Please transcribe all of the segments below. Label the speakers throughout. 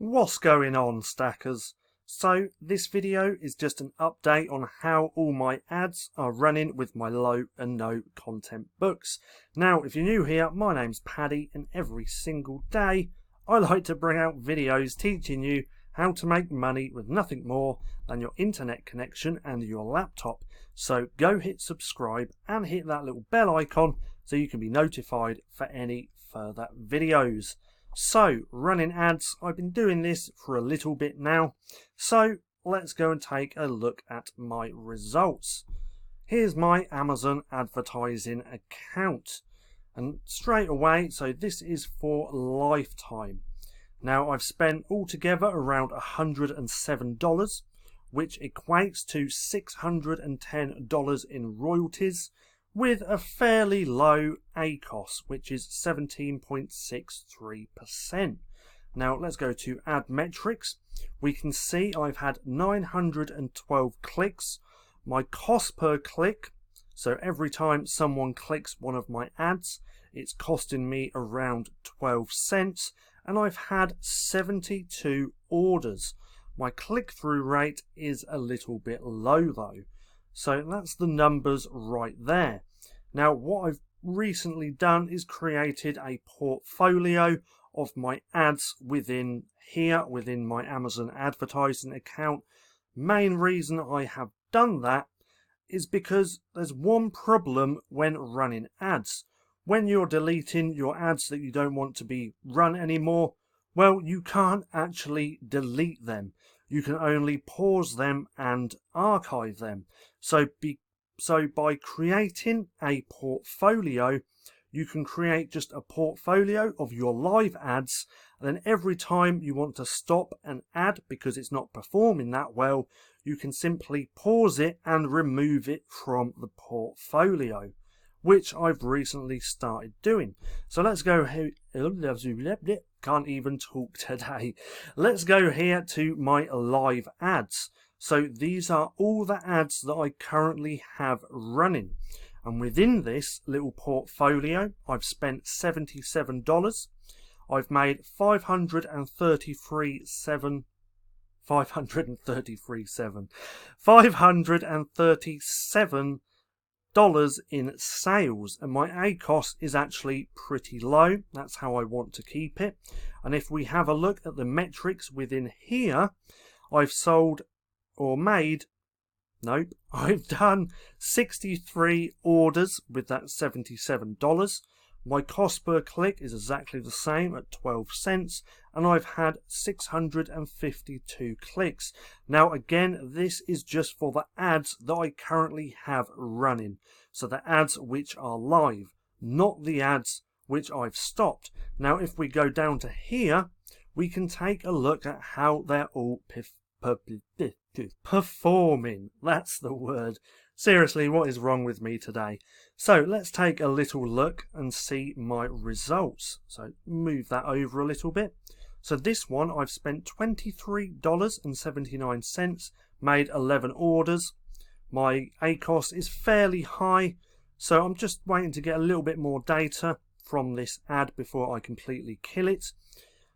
Speaker 1: What's going on, stackers? So this video is just an update on how all my ads are running with my low and no content books. Now if you're new here, my name's Paddy and every single day I like to bring out videos teaching you how to make money with nothing more than your internet connection and your laptop. So go hit subscribe and hit that little bell icon so you can be notified for any further videos. So, running ads, I've been doing this for a little bit now, so let's go and take a look at my results. Here's my Amazon advertising account, and straight away, so this is for lifetime. Now I've spent altogether around $107, which equates to $610 in royalties, with a fairly low ACOS, which is 17.63%. Now let's go to ad metrics. We can see I've had 912 clicks. My cost per click, so every time someone clicks one of my ads, it's costing me around 12 cents, and I've had 72 orders. My click-through rate is a little bit low though. So that's the numbers right there. Now what I've recently done is created a portfolio of my ads within here, within my Amazon advertising account. Main reason I have done that is because there's one problem when running ads. When you're deleting your ads that you don't want to be run anymore, well, you can't actually delete them. You can only pause them and archive them. So by creating a portfolio, you can create just a portfolio of your live ads, and then every time you want to stop an ad because it's not performing that well, you can simply pause it and remove it from the portfolio, which I've recently started doing. So let's go here. Can't even talk today. Let's go here to my live ads. So these are all the ads that I currently have running. And within this little portfolio, I've spent $77. I've made $537 in sales, and my ACOS is actually pretty low. That's how I want to keep it. And if we have a look at the metrics within here, I've sold or made, nope, I've done 63 orders with that $77. My cost per click is exactly the same at 12 cents, and I've had 652 clicks. Now again, this is just for the ads that I currently have running. So the ads which are live, not the ads which I've stopped. Now if we go down to here, we can take a look at how they're all performing. That's the word. Seriously, what is wrong with me today? So let's take a little look and see my results. So move that over a little bit. So this one I've spent $23.79, made 11 orders. My ACOS is fairly high, so I'm just waiting to get a little bit more data from this ad before I completely kill it.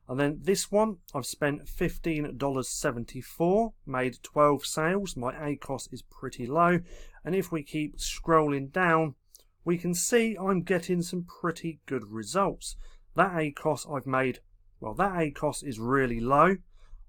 Speaker 1: And then this one, I've spent $15.74, made 12 sales. My ACOS is pretty low. And if we keep scrolling down, we can see I'm getting some pretty good results. That ACOS I've made, well, that ACOS is really low.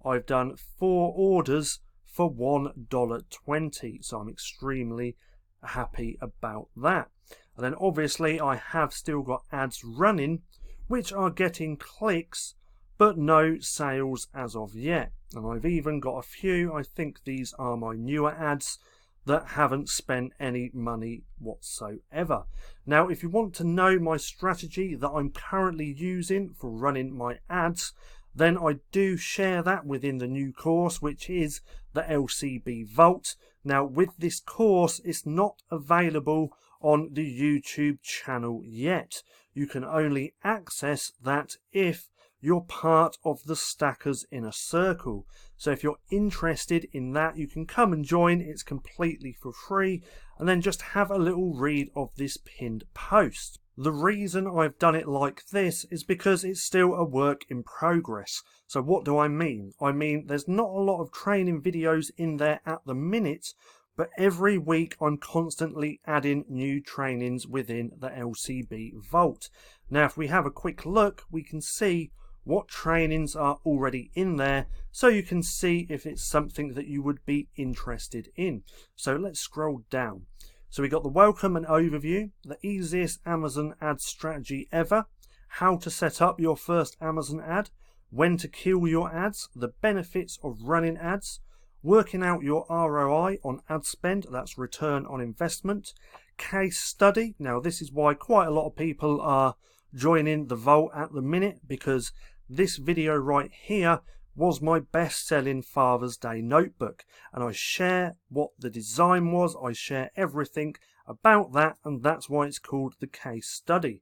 Speaker 1: I've done 4 orders for $1.20. So I'm extremely happy about that. And then obviously I have still got ads running, which are getting clicks, but no sales as of yet. And I've even got a few, I think these are my newer ads, that haven't spent any money whatsoever. Now if you want to know my strategy that I'm currently using for running my ads, then I do share that within the new course, which is the LCB Vault. Now with this course, it's not available on the YouTube channel yet. You can only access that if you're part of the Stackers Inner Circle. So if you're interested in that, you can come and join. It's completely for free. And then just have a little read of this pinned post. The reason I've done it like this is because it's still a work in progress. So what do I mean? I mean there's not a lot of training videos in there at the minute, but every week I'm constantly adding new trainings within the LCB Vault. Now if we have a quick look, we can see what trainings are already in there, so you can see if it's something that you would be interested in. So let's scroll down. So we got the welcome and overview, the easiest Amazon ad strategy ever, how to set up your first Amazon ad, when to kill your ads, the benefits of running ads, working out your ROI on ad spend, that's return on investment, case study. Now this is why quite a lot of people are joining the Vault at the minute, because this video right here was my best-selling Father's Day notebook, and I share what the design was, I share everything about that, and that's why it's called the case study.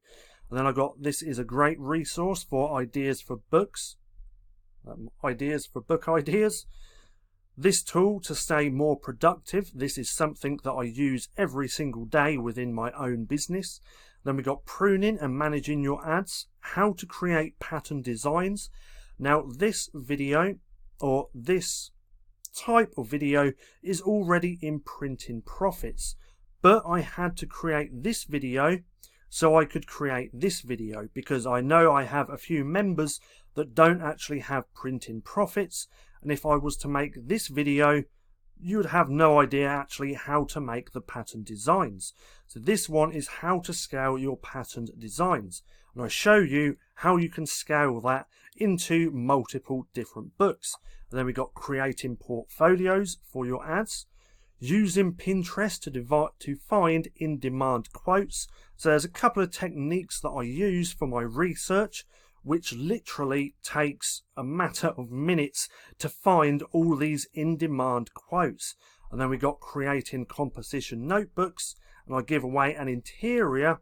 Speaker 1: And then I got, this is a great resource for ideas for books, ideas for book ideas. This tool to stay more productive, this is something that I use every single day within my own business. Then we got pruning and managing your ads, how to create pattern designs. Now this video, or this type of video, is already in Printing Profits, but I had to create this video so I could create this video, because I know I have a few members that don't actually have Printing Profits, and if I was to make this video, you would have no idea actually how to make the pattern designs. So this one is how to scale your patterned designs, and I show you how you can scale that into multiple different books. And then we got creating portfolios for your ads, using Pinterest to find in-demand quotes. So there's a couple of techniques that I use for my research, which literally takes a matter of minutes to find all these in-demand quotes. And then we got creating composition notebooks, and I give away an interior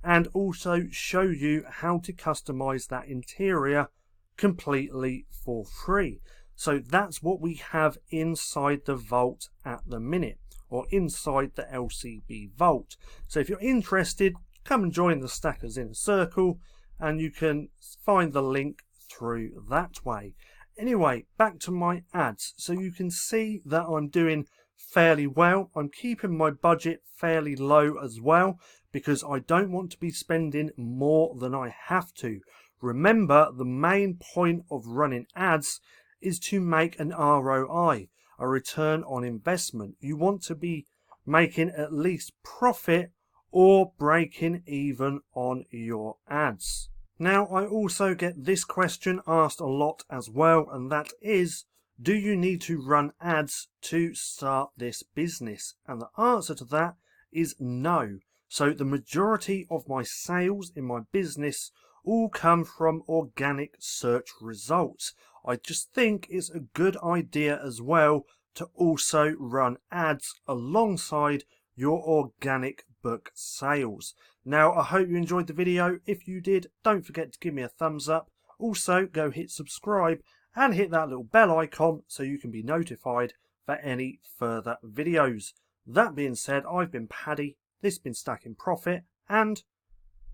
Speaker 1: and also show you how to customize that interior completely for free. So that's what we have inside the Vault at the minute, or inside the LCB Vault. So if you're interested, come and join the Stackers Inner Circle, and you can find the link through that way. Anyway, back to my ads. So you can see that I'm doing fairly well. I'm keeping my budget fairly low as well, because I don't want to be spending more than I have to. Remember, the main point of running ads is to make an ROI, a return on investment. You want to be making at least profit or breaking even on your ads. Now, I also get this question asked a lot as well, and that is, do you need to run ads to start this business? And the answer to that is no. So the majority of my sales in my business all come from organic search results. I just think it's a good idea as well to also run ads alongside your organic book sales. Now, I hope you enjoyed the video. If you did, don't forget to give me a thumbs up. Also, go hit subscribe and hit that little bell icon so you can be notified for any further videos. That being said, I've been Paddy, this has been Stacking Profit, and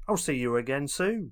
Speaker 1: I'll see you again soon.